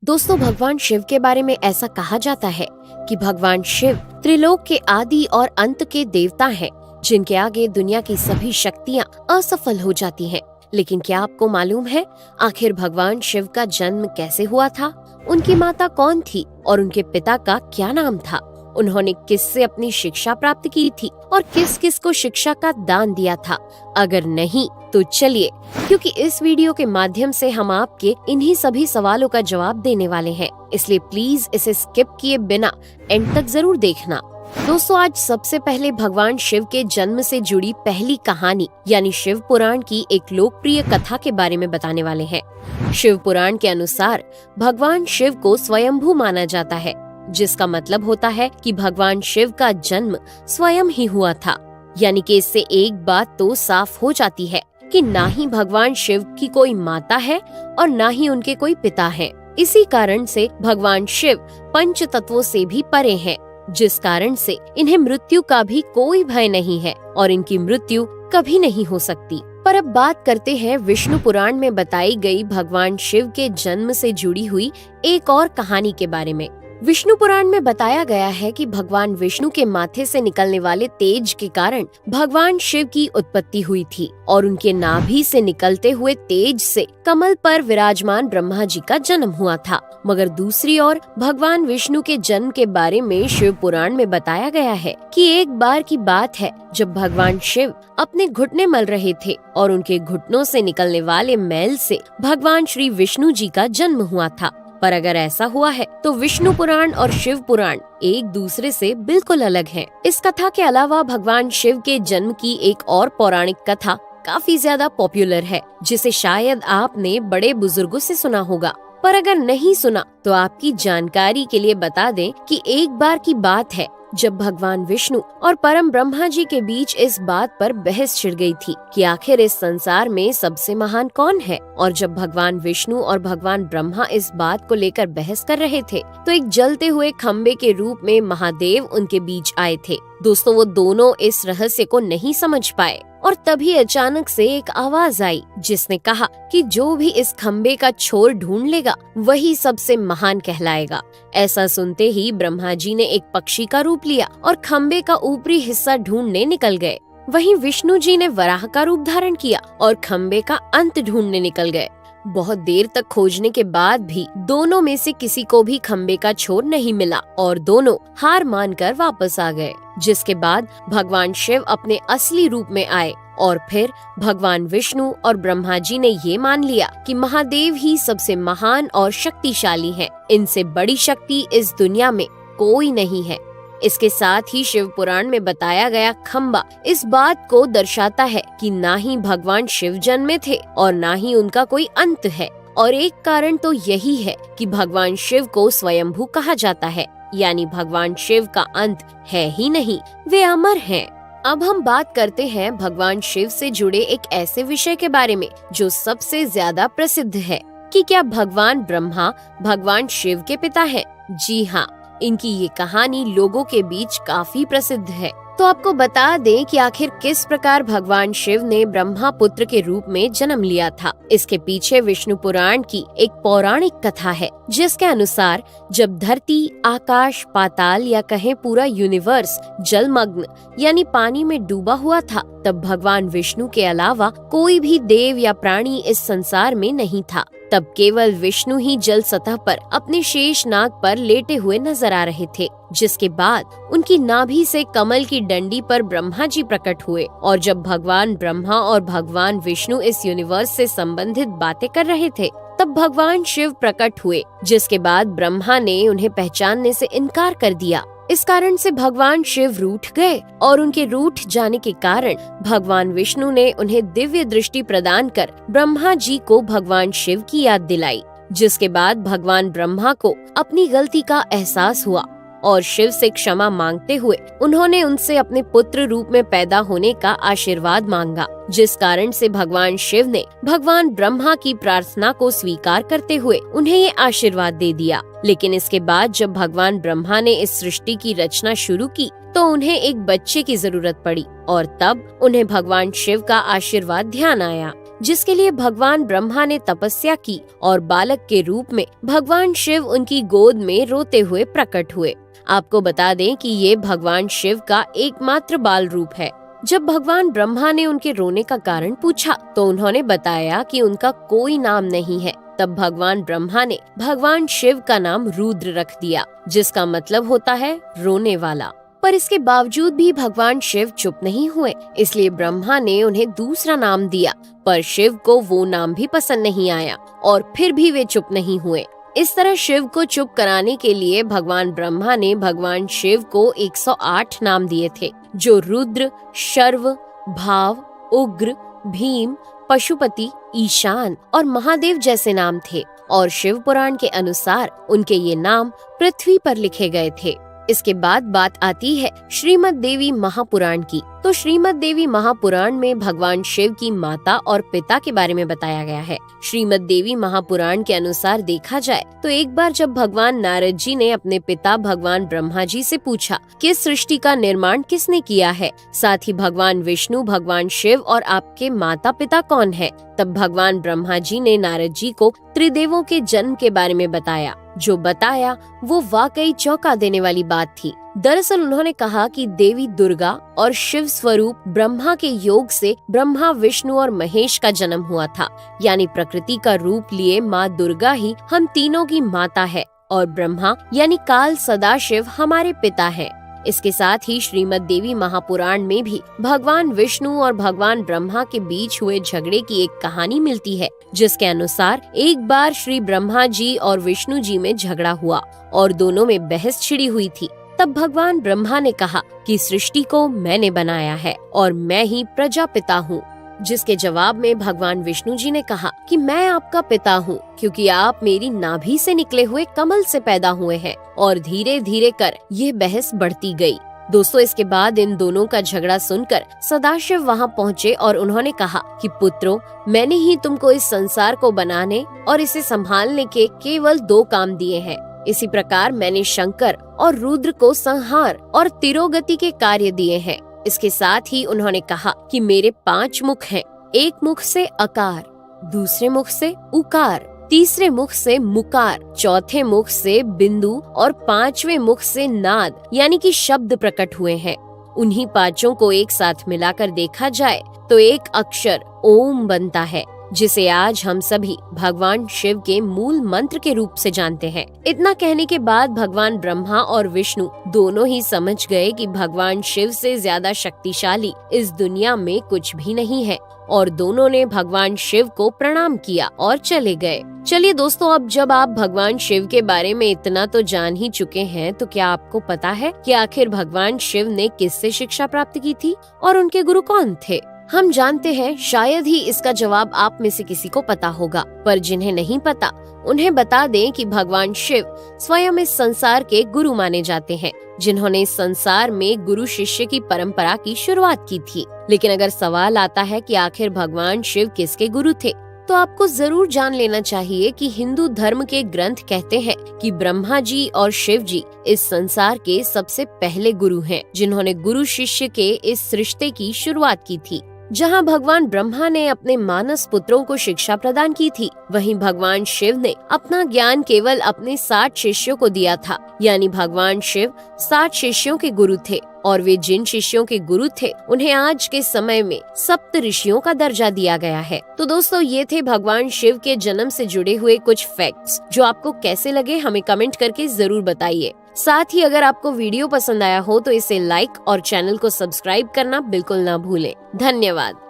दोस्तों, भगवान शिव के बारे में ऐसा कहा जाता है कि भगवान शिव त्रिलोक के आदि और अंत के देवता हैं, जिनके आगे दुनिया की सभी शक्तियाँ असफल हो जाती हैं। लेकिन क्या आपको मालूम है आखिर भगवान शिव का जन्म कैसे हुआ था? उनकी माता कौन थी और उनके पिता का क्या नाम था? उन्होंने किससे अपनी शिक्षा प्राप्त की थी और किस किस को शिक्षा का दान दिया था? अगर नहीं तो चलिए, क्योंकि इस वीडियो के माध्यम से हम आपके इन्हीं सभी सवालों का जवाब देने वाले हैं, इसलिए प्लीज इसे स्किप किए बिना एंड तक जरूर देखना। दोस्तों, आज सबसे पहले भगवान शिव के जन्म से जुड़ी पहली कहानी यानी शिव पुराण की एक लोकप्रिय कथा के बारे में बताने वाले हैं। शिव पुराण के अनुसार भगवान शिव को स्वयंभू माना जाता है, जिसका मतलब होता है कि भगवान शिव का जन्म स्वयं ही हुआ था। यानी कि इससे एक बात तो साफ हो जाती है कि ना ही भगवान शिव की कोई माता है और ना ही उनके कोई पिता हैं। इसी कारण से भगवान शिव पंच तत्वों से भी परे हैं, जिस कारण से इन्हें मृत्यु का भी कोई भय नहीं है और इनकी मृत्यु कभी नहीं हो सकती। पर अब बात करते हैं विष्णु पुराण में बताई गई भगवान शिव के जन्म से जुड़ी हुई एक और कहानी के बारे में। विष्णु पुराण में बताया गया है कि भगवान विष्णु के माथे से निकलने वाले तेज के कारण भगवान शिव की उत्पत्ति हुई थी और उनके नाभि से निकलते हुए तेज से कमल पर विराजमान ब्रह्मा जी का जन्म हुआ था। मगर दूसरी ओर भगवान विष्णु के जन्म के बारे में शिव पुराण में बताया गया है कि एक बार की बात है जब भगवान शिव अपने घुटने मल रहे थे और उनके घुटनों से निकलने वाले मैल से भगवान श्री विष्णु जी का जन्म हुआ था। पर अगर ऐसा हुआ है तो विष्णु पुराण और शिव पुराण एक दूसरे से बिल्कुल अलग हैं। इस कथा के अलावा भगवान शिव के जन्म की एक और पौराणिक कथा काफी ज्यादा पॉपुलर है, जिसे शायद आपने बड़े बुजुर्गों से सुना होगा। पर अगर नहीं सुना तो आपकी जानकारी के लिए बता दें कि एक बार की बात है जब भगवान विष्णु और परम ब्रह्मा जी के बीच इस बात पर बहस छिड़ गई थी कि आखिर इस संसार में सबसे महान कौन है। और जब भगवान विष्णु और भगवान ब्रह्मा इस बात को लेकर बहस कर रहे थे तो एक जलते हुए खम्बे के रूप में महादेव उनके बीच आए थे। दोस्तों, वो दोनों इस रहस्य को नहीं समझ पाए और तभी अचानक से एक आवाज आई जिसने कहा कि जो भी इस खम्बे का छोर ढूंढ लेगा वही सबसे महान कहलाएगा। ऐसा सुनते ही ब्रह्मा जी ने एक पक्षी का रूप लिया और खम्बे का ऊपरी हिस्सा ढूंढने निकल गए। वहीं विष्णु जी ने वराह का रूप धारण किया और खम्बे का अंत ढूंढने निकल गए। बहुत देर तक खोजने के बाद भी दोनों में से किसी को भी खम्बे का छोर नहीं मिला और दोनों हार मानकर वापस आ गए। जिसके बाद भगवान शिव अपने असली रूप में आए और फिर भगवान विष्णु और ब्रह्मा जी ने ये मान लिया कि महादेव ही सबसे महान और शक्तिशाली हैं। इनसे बड़ी शक्ति इस दुनिया में कोई नहीं है। इसके साथ ही शिव पुराण में बताया गया खम्बा इस बात को दर्शाता है कि ना ही भगवान शिव जन्मे थे और ना ही उनका कोई अंत है। और एक कारण तो यही है कि भगवान शिव को स्वयंभू कहा जाता है, यानी भगवान शिव का अंत है ही नहीं, वे अमर हैं। अब हम बात करते हैं भगवान शिव से जुड़े एक ऐसे विषय के बारे में जो सबसे ज्यादा प्रसिद्ध है कि क्या भगवान ब्रह्मा भगवान शिव के पिता हैं? जी हाँ, इनकी ये कहानी लोगों के बीच काफी प्रसिद्ध है। तो आपको बता दें कि आखिर किस प्रकार भगवान शिव ने ब्रह्मा पुत्र के रूप में जन्म लिया था। इसके पीछे विष्णु पुराण की एक पौराणिक कथा है, जिसके अनुसार जब धरती, आकाश, पाताल या कहें पूरा यूनिवर्स जलमग्न यानी पानी में डूबा हुआ था, तब भगवान विष्णु के अलावा कोई भी देव या प्राणी इस संसार में नहीं था। तब केवल विष्णु ही जल सतह पर अपने शेष नाग पर लेटे हुए नजर आ रहे थे। जिसके बाद उनकी नाभि से कमल की डंडी पर ब्रह्मा जी प्रकट हुए और जब भगवान ब्रह्मा और भगवान विष्णु इस यूनिवर्स से संबंधित बातें कर रहे थे तब भगवान शिव प्रकट हुए, जिसके बाद ब्रह्मा ने उन्हें पहचानने से इनकार कर दिया। इस कारण से भगवान शिव रूठ गए और उनके रूठ जाने के कारण भगवान विष्णु ने उन्हें दिव्य दृष्टि प्रदान कर ब्रह्मा जी को भगवान शिव की याद दिलाई। जिसके बाद भगवान ब्रह्मा को अपनी गलती का एहसास हुआ और शिव से क्षमा मांगते हुए उन्होंने उनसे अपने पुत्र रूप में पैदा होने का आशीर्वाद मांगा। जिस कारण से भगवान शिव ने भगवान ब्रह्मा की प्रार्थना को स्वीकार करते हुए उन्हें ये आशीर्वाद दे दिया। लेकिन इसके बाद जब भगवान ब्रह्मा ने इस सृष्टि की रचना शुरू की तो उन्हें एक बच्चे की जरूरत पड़ी और तब उन्हें भगवान शिव का आशीर्वाद ध्यान आया जिसके लिए भगवान ब्रह्मा ने तपस्या की और बालक के रूप में भगवान शिव उनकी गोद में रोते हुए प्रकट हुए। आपको बता दें कि ये भगवान शिव का एकमात्र बाल रूप है। जब भगवान ब्रह्मा ने उनके रोने का कारण पूछा तो उन्होंने बताया कि उनका कोई नाम नहीं है। तब भगवान ब्रह्मा ने भगवान शिव का नाम रुद्र रख दिया, जिसका मतलब होता है रोने वाला। पर इसके बावजूद भी भगवान शिव चुप नहीं हुए, इसलिए ब्रह्मा ने उन्हें दूसरा नाम दिया। पर शिव को वो नाम भी पसंद नहीं आया और फिर भी वे चुप नहीं हुए। इस तरह शिव को चुप कराने के लिए भगवान ब्रह्मा ने भगवान शिव को 108 नाम दिए थे, जो रुद्र, शर्व, भाव, उग्र, भीम, पशुपति, ईशान और महादेव जैसे नाम थे। और शिव पुराण के अनुसार उनके ये नाम पृथ्वी पर लिखे गए थे। इसके बाद बात आती है श्रीमद् देवी महापुराण की। तो श्रीमद् देवी महापुराण में भगवान शिव की माता और पिता के बारे में बताया गया है। श्रीमद् देवी महापुराण के अनुसार देखा जाए तो एक बार जब भगवान नारद जी ने अपने पिता भगवान ब्रह्मा जी से पूछा कि सृष्टि का निर्माण किसने किया है, साथ ही भगवान विष्णु, भगवान शिव और आपके माता पिता कौन है, तब भगवान ब्रह्मा जी ने नारद जी को त्रिदेवों के जन्म के बारे में बताया। जो बताया वो वाकई चौंका देने वाली बात थी। दरअसल उन्होंने कहा कि देवी दुर्गा और शिव स्वरूप ब्रह्मा के योग से ब्रह्मा, विष्णु और महेश का जन्म हुआ था। यानी प्रकृति का रूप लिए माँ दुर्गा ही हम तीनों की माता है और ब्रह्मा यानी काल सदाशिव हमारे पिता है। इसके साथ ही श्रीमद् देवी महापुराण में भी भगवान विष्णु और भगवान ब्रह्मा के बीच हुए झगड़े की एक कहानी मिलती है, जिसके अनुसार एक बार श्री ब्रह्मा जी और विष्णु जी में झगड़ा हुआ और दोनों में बहस छिड़ी हुई थी। तब भगवान ब्रह्मा ने कहा कि सृष्टि को मैंने बनाया है और मैं ही प्रजापिता हूँ, जिसके जवाब में भगवान विष्णु जी ने कहा कि मैं आपका पिता हूँ, क्योंकि आप मेरी नाभि से निकले हुए कमल से पैदा हुए हैं। और धीरे धीरे कर ये बहस बढ़ती गई। दोस्तों, इसके बाद इन दोनों का झगड़ा सुनकर सदाशिव वहाँ पहुँचे और उन्होंने कहा कि पुत्रों, मैंने ही तुमको इस संसार को बनाने और इसे संभालने के केवल 2 काम दिए हैं। इसी प्रकार मैंने शंकर और रुद्र को संहार और तिरोगति के कार्य दिए हैं। इसके साथ ही उन्होंने कहा कि मेरे 5 मुख हैं। एक मुख से अकार, दूसरे मुख से उकार, तीसरे मुख से मुकार, चौथे मुख से बिंदु और 5वें मुख से नाद यानी कि शब्द प्रकट हुए हैं। उन्हीं 5 को एक साथ मिलाकर देखा जाए तो एक अक्षर ओम बनता है, जिसे आज हम सभी भगवान शिव के मूल मंत्र के रूप से जानते हैं। इतना कहने के बाद भगवान ब्रह्मा और विष्णु दोनों ही समझ गए कि भगवान शिव से ज्यादा शक्तिशाली इस दुनिया में कुछ भी नहीं है और दोनों ने भगवान शिव को प्रणाम किया और चले गए। चलिए दोस्तों, अब जब आप भगवान शिव के बारे में इतना तो जान ही चुके हैं, तो क्या आपको पता है कि आखिर भगवान शिव ने किससे शिक्षा प्राप्त की थी और उनके गुरु कौन थे? हम जानते हैं शायद ही इसका जवाब आप में से किसी को पता होगा, पर जिन्हें नहीं पता उन्हें बता दें कि भगवान शिव स्वयं इस संसार के गुरु माने जाते हैं, जिन्होंने इस संसार में गुरु शिष्य की परंपरा की शुरुआत की थी। लेकिन अगर सवाल आता है कि आखिर भगवान शिव किसके गुरु थे, तो आपको जरूर जान लेना चाहिए कि हिंदू धर्म के ग्रंथ कहते हैं कि ब्रह्मा जी और शिव जी इस संसार के सबसे पहले गुरु हैं, जिन्होंने गुरु शिष्य के इस रिश्ते की शुरुआत की थी। जहां भगवान ब्रह्मा ने अपने मानस पुत्रों को शिक्षा प्रदान की थी, वहीं भगवान शिव ने अपना ज्ञान केवल अपने 60 शिष्यों को दिया था। यानी भगवान शिव 60 शिष्यों के गुरु थे और वे जिन शिष्यों के गुरु थे उन्हें आज के समय में सप्त ऋषियों का दर्जा दिया गया है। तो दोस्तों, ये थे भगवान शिव के जन्म से जुड़े हुए कुछ फैक्ट्स, जो आपको कैसे लगे हमें कमेंट करके जरूर बताइए। साथ ही अगर आपको वीडियो पसंद आया हो तो इसे लाइक और चैनल को सब्सक्राइब करना बिल्कुल ना भूलें। धन्यवाद।